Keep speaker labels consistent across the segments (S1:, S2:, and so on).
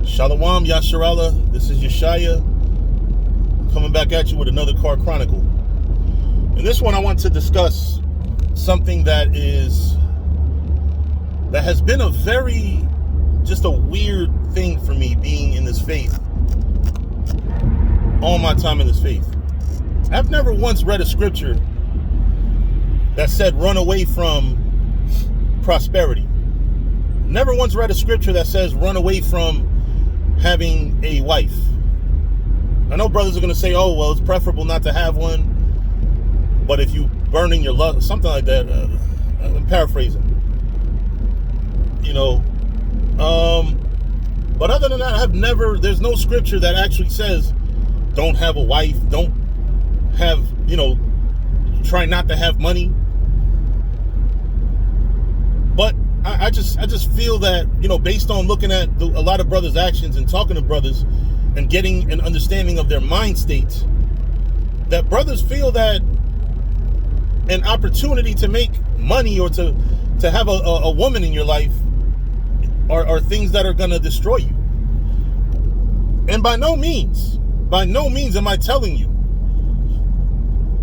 S1: Shalom Yasharallah, this is Yeshaya coming back at you with another Car Chronicle. In this one I want to discuss something that has been a weird thing for me being in this faith, all my time in this faith. I've never once read a scripture that said run away from prosperity. Never once read a scripture that says run away from having a wife. I know brothers are going to say, oh, well, it's preferable not to have one, but if you burning your love, something like that. I'm paraphrasing. But other than that, there's no scripture that actually says don't have a wife, don't have, try not to have money. But I just feel that, based on looking at a lot of brothers' actions and talking to brothers and getting an understanding of their mind states, that brothers feel that an opportunity to make money or to have a woman in your life are things that are going to destroy you. And by no means am I telling you,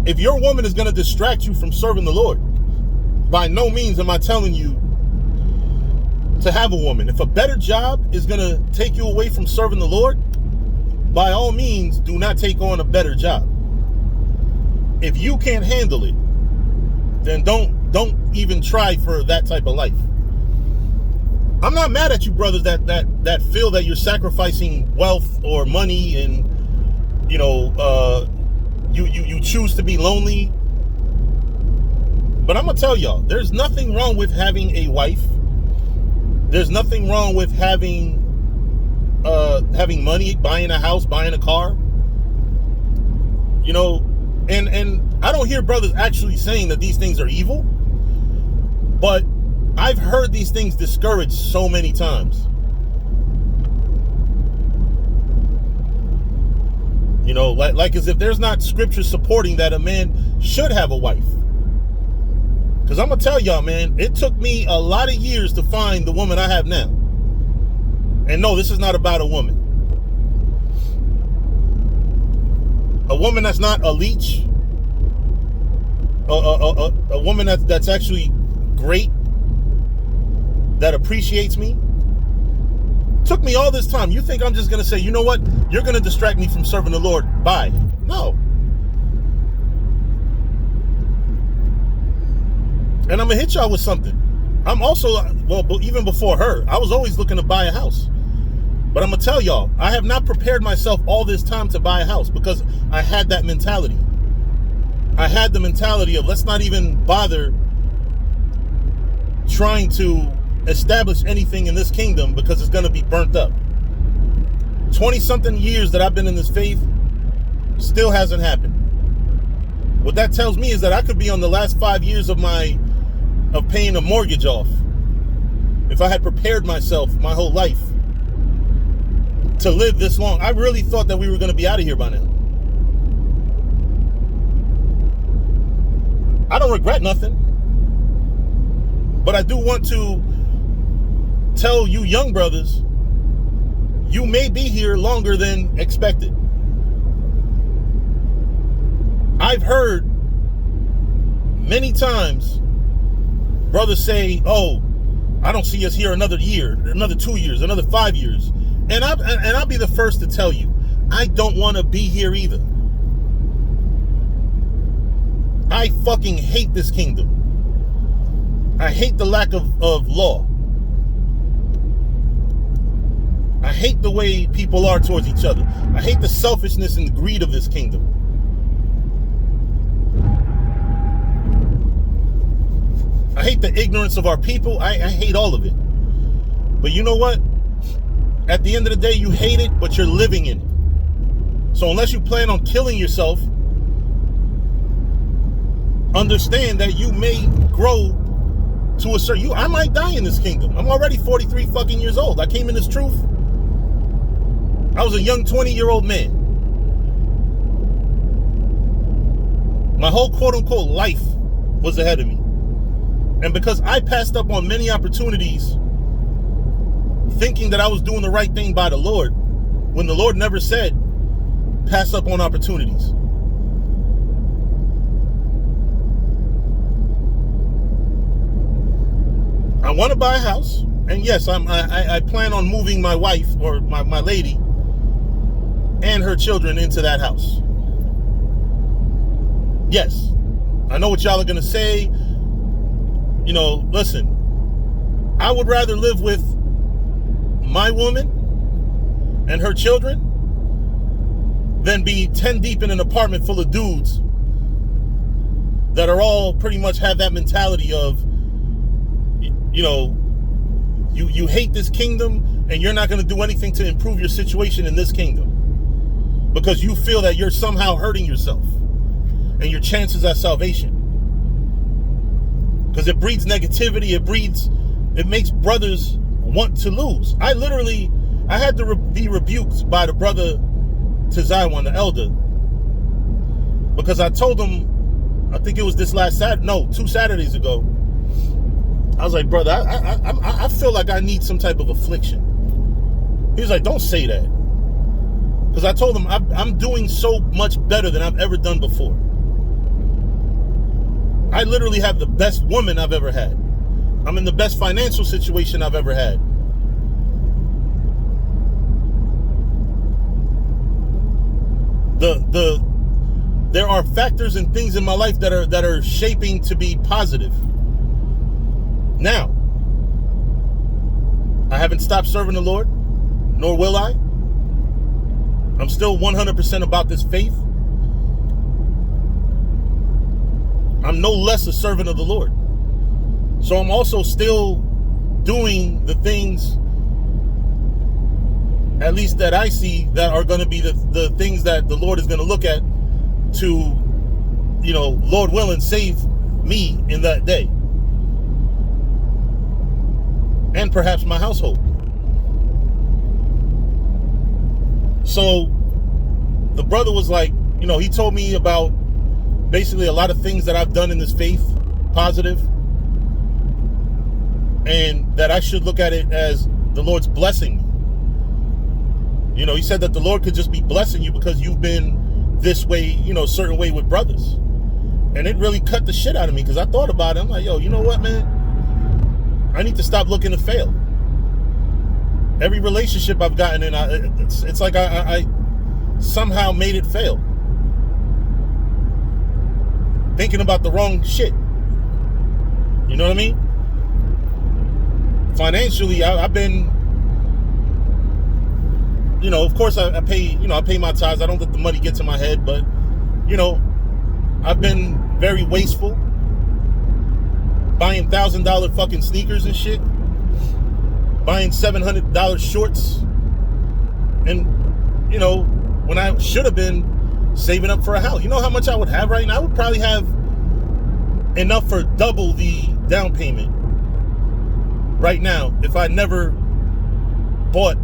S1: if your woman is going to distract you from serving the Lord, by no means am I telling you to have a woman. If a better job is going to take you away from serving the Lord, by all means, do not take on a better job. If you can't handle it, then don't even try for that type of life. I'm not mad at you brothers that feel that you're sacrificing wealth or money and you choose to be lonely. But I'm gonna tell y'all, there's nothing wrong with having a wife. There's nothing wrong with having money, buying a house, buying a car. And I don't hear brothers actually saying that these things are evil, but I've heard these things discouraged so many times. Like as if there's not scripture supporting that a man should have a wife. Because I'm going to tell y'all, man, it took me a lot of years to find the woman I have now. And no, this is not about a woman. A woman that's not a leech. A woman that's actually great. That appreciates me. Took me all this time. You think I'm just going to say, you know what? You're going to distract me from serving the Lord. Bye. No. And I'm going to hit y'all with something. I'm also, even before her, I was always looking to buy a house. But I'm going to tell y'all, I have not prepared myself all this time to buy a house because I had that mentality. I had the mentality of let's not even bother trying to establish anything in this kingdom because it's going to be burnt up. 20-something years that I've been in this faith, still hasn't happened. What that tells me is that I could be on the last 5 years of paying a mortgage off if I had prepared myself my whole life to live this long. I really thought that we were going to be out of here by now. I don't regret nothing, but I do want to tell you young brothers, you may be here longer than expected. I've heard many times brothers say, oh, I don't see us here another year, another 2 years, another 5 years. And I'll be the first to tell you, I don't want to be here either. I fucking hate this kingdom. I hate the lack of law. I hate the way people are towards each other. I hate the selfishness and the greed of this kingdom. I hate the ignorance of our people. I hate all of it. But you know what? At the end of the day, you hate it, but you're living in it. So unless you plan on killing yourself, understand that you may grow to a certain... I might die in this kingdom. I'm already 43 fucking years old. I came in this truth. I was a young 20-year-old man. My whole quote-unquote life was ahead of me. And because I passed up on many opportunities thinking that I was doing the right thing by the Lord, when the Lord never said, pass up on opportunities. I want to buy a house, and yes, I plan on moving my wife, or my lady, and her children into that house. Yes, I know what y'all are going to say. You know, listen, I would rather live with my woman and her children than be 10 deep in an apartment full of dudes that are all pretty much have that mentality of, you know, you hate this kingdom and you're not going to do anything to improve your situation in this kingdom because you feel that you're somehow hurting yourself and your chances at salvation. Because it breeds negativity, it makes brothers want to lose. I had to be rebuked by the brother Tazaiwan, the elder, because I told him, I think it was this last Saturday, no, 2 Saturdays ago, I was like, brother, I feel like I need some type of affliction. He was like, don't say that. Because I told him, I'm doing so much better than I've ever done before. I literally have the best woman I've ever had. I'm in the best financial situation I've ever had. There are factors and things in my life that are shaping to be positive. Now, I haven't stopped serving the Lord, nor will I. I'm still 100% about this faith. I'm no less a servant of the Lord. So I'm also still doing the things, at least that I see, that are going to be the things that the Lord is going to look at to, you know, Lord willing, save me in that day. And perhaps my household. So the brother was like, you know, he told me about basically a lot of things that I've done in this faith, positive, and that I should look at it as the Lord's blessing me. You know, he said that the Lord could just be blessing you because you've been this way, you know, a certain way with brothers. And it really cut the shit out of me because I thought about it. I'm like, yo, you know what, man? I need to stop looking to fail. Every relationship I've gotten in, it's like I somehow made it fail. Thinking about the wrong shit. You know what I mean? Financially, I've been, you know, of course I pay my tithes. I don't let the money get to my head, but, you know, I've been very wasteful. Buying $1,000 fucking sneakers and shit. Buying $700 shorts. And, you know, when I should have been saving up for a house. You know how much I would have right now? I would probably have enough for double the down payment right now if I never bought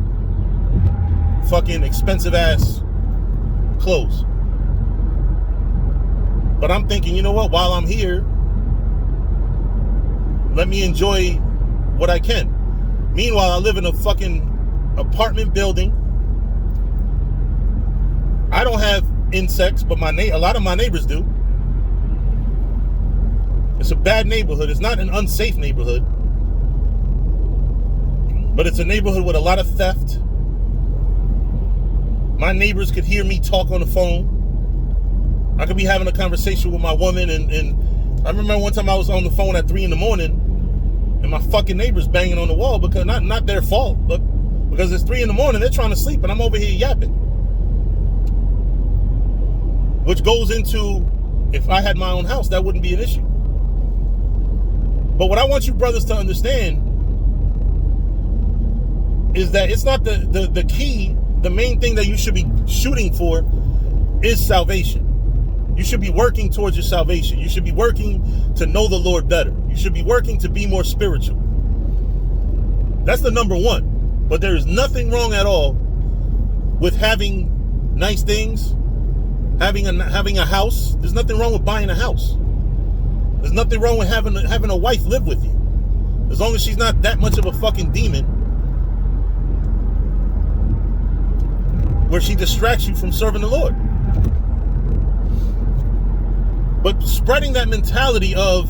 S1: fucking expensive ass clothes. But I'm thinking, you know what? While I'm here, let me enjoy what I can. Meanwhile, I live in a fucking apartment building. I don't have insects, but a lot of my neighbors do. It's a bad neighborhood. It's not an unsafe neighborhood, but it's a neighborhood with a lot of theft. My neighbors could hear me talk on the phone. I could be having a conversation with my woman, and I remember one time I was on the phone at 3 a.m. and my fucking neighbors banging on the wall, because not their fault, but because it's 3 a.m, they're trying to sleep and I'm over here yapping. Which goes into, if I had my own house, that wouldn't be an issue. But what I want you brothers to understand is that it's not the key. The main thing that you should be shooting for is salvation. You should be working towards your salvation. You should be working to know the Lord better. You should be working to be more spiritual. That's the number one. But there is nothing wrong at all with having nice things, having a house. There's nothing wrong with buying a house. There's nothing wrong with having a wife live with you. As long as she's not that much of a fucking demon where she distracts you from serving the Lord. But spreading that mentality of,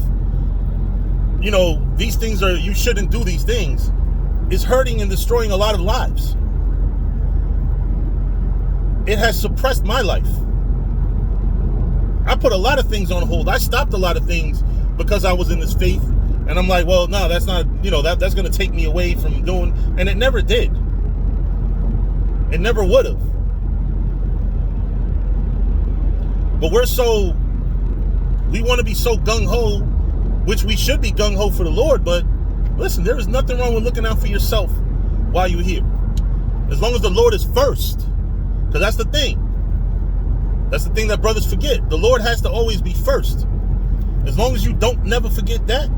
S1: these things you shouldn't do these things, is hurting and destroying a lot of lives. It has suppressed my life. I put a lot of things on hold. I stopped a lot of things because I was in this faith. And I'm like, well, no, that's not, that's going to take me away from doing. And it never did. It never would have. But we want to be so gung-ho, which we should be gung-ho for the Lord. But listen, there is nothing wrong with looking out for yourself while you're here. As long as the Lord is first. Because that's the thing. That's the thing that brothers forget. The Lord has to always be first. As long as you don't never forget that.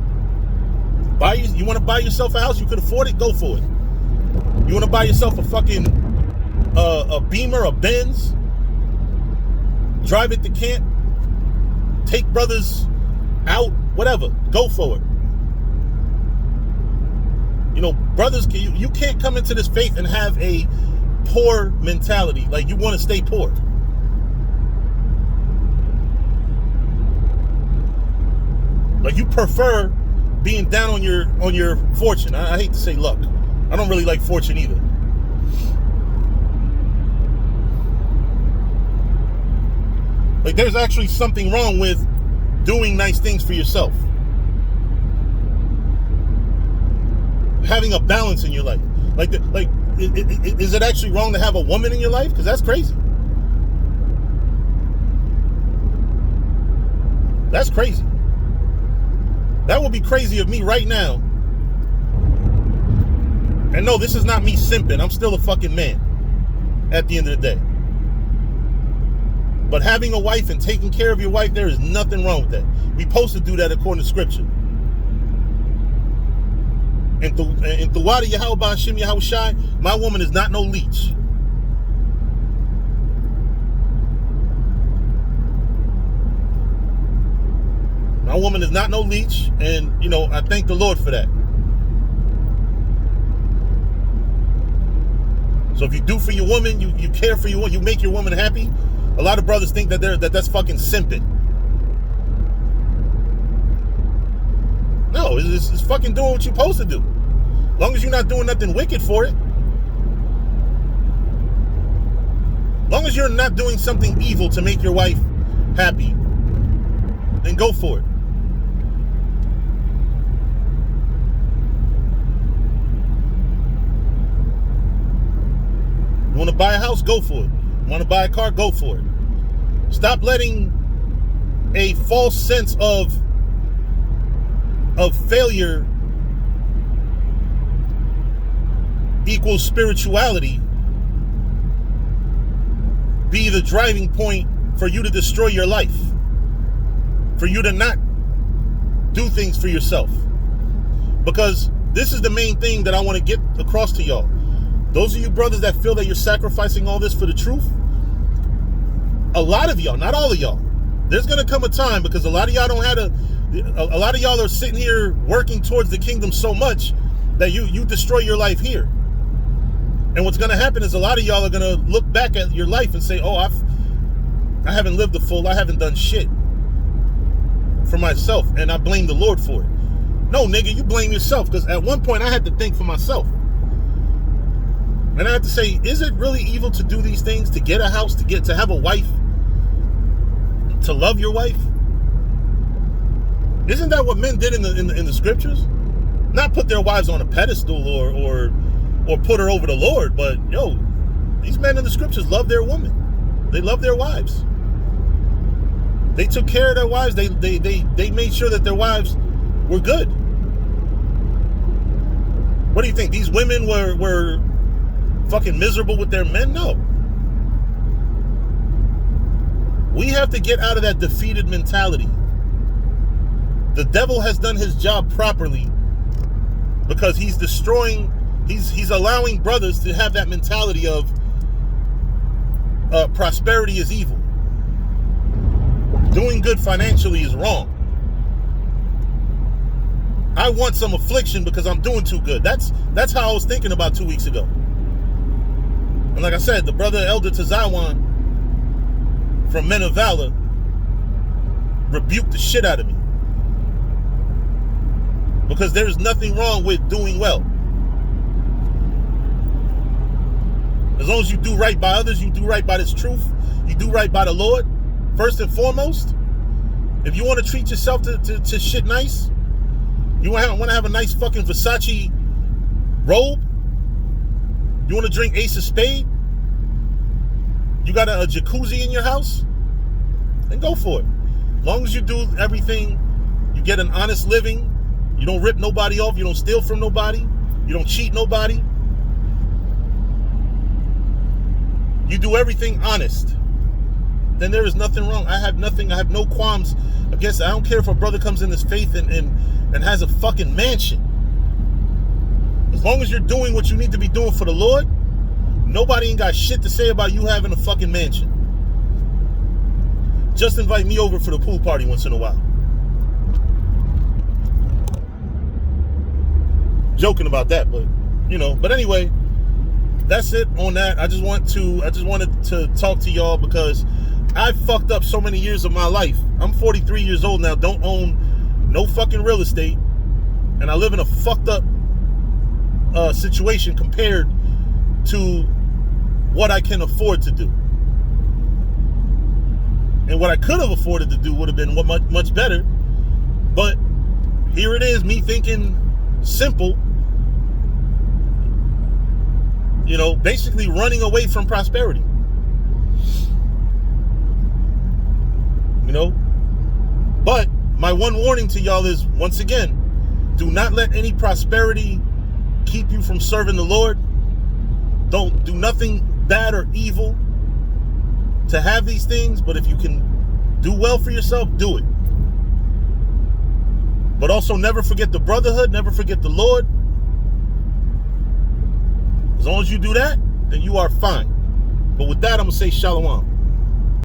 S1: You want to buy yourself a house, you can afford it, go for it. You want to buy yourself a fucking a Beamer, a Benz, drive it to camp, take brothers out, whatever, go for it. Brothers, you can't come into this faith and have a poor mentality, like you want to stay poor. Like you prefer being down on your fortune. I hate to say luck. I don't really like fortune either. Like there's actually something wrong with doing nice things for yourself. Having a balance in your life. Is it actually wrong to have a woman in your life? Because that's crazy. That's crazy. That would be crazy of me right now. And no, this is not me simping. I'm still a fucking man at the end of the day. But having a wife and taking care of your wife, there is nothing wrong with that. We're supposed to do that according to scripture. And Thuwada Yahweh Hashem Yahweh Shai, my woman is not no leech. My woman is not no leech, and I thank the Lord for that. So if you do for your woman, you care for your woman, you make your woman happy. A lot of brothers think that's fucking simping. No, it's fucking doing what you're supposed to do. As long as you're not doing nothing wicked for it. As long as you're not doing something evil to make your wife happy, then go for it. You want to buy a house? Go for it. You want to buy a car? Go for it. Stop letting a false sense of failure equals spirituality be the driving point for you to destroy your life. For you to not do things for yourself. Because this is the main thing that I want to get across to y'all. Those of you brothers that feel that you're sacrificing all this for the truth, a lot of y'all, not all of y'all, there's going to come a time, because a lot of y'all a lot of y'all are sitting here working towards the kingdom so much that you destroy your life here. And what's going to happen is a lot of y'all are going to look back at your life and say, oh, I haven't lived I haven't done shit for myself, and I blame the Lord for it. No, nigga, you blame yourself, because at one point I had to think for myself. And I have to say, is it really evil to do these things, to get a house, to have a wife, to love your wife? Isn't that what men did in the scriptures? Not put their wives on a pedestal or put her over the Lord, but these men in the scriptures love their women. They love their wives. They took care of their wives. They made sure that their wives were good. What do you think? These women were fucking miserable with their men? No. We have to get out of that defeated mentality. The devil has done his job properly because he's destroying, he's allowing brothers to have that mentality of prosperity is evil. Doing good financially is wrong. I want some affliction because I'm doing too good. That's how I was thinking about 2 weeks ago. And like I said, the brother Elder Tazawan from Men of Valor rebuked the shit out of me. Because there is nothing wrong with doing well. As long as you do right by others, you do right by this truth, you do right by the Lord, first and foremost. If you want to treat yourself to shit nice, you want to have a nice fucking Versace robe, you want to drink Ace of Spade, you got a jacuzzi in your house, then go for it. As long as you do everything, you get an honest living, you don't rip nobody off, you don't steal from nobody, you don't cheat nobody, you do everything honest, then there is nothing wrong. I have no qualms against it. I don't care if a brother comes in his faith and has a fucking mansion. As long as you're doing what you need to be doing for the Lord, nobody ain't got shit to say about you having a fucking mansion. Just invite me over for the pool party once in a while. Joking about that, but but anyway, that's it on that. I just wanted to talk to y'all because I fucked up so many years of my life. I'm 43 years old now, don't own no fucking real estate, and I live in a fucked up situation compared to what I can afford to do. And what I could have afforded to do would have been much better. But here it is, me thinking simple, basically running away from prosperity. But my one warning to y'all is, once again, do not let any prosperity keep you from serving the Lord. Don't do nothing bad or evil to have these things, but if you can do well for yourself, do it. But also never forget the brotherhood, never forget the Lord. As long as you do that, then you are fine. But with that, I'm going to say shalom.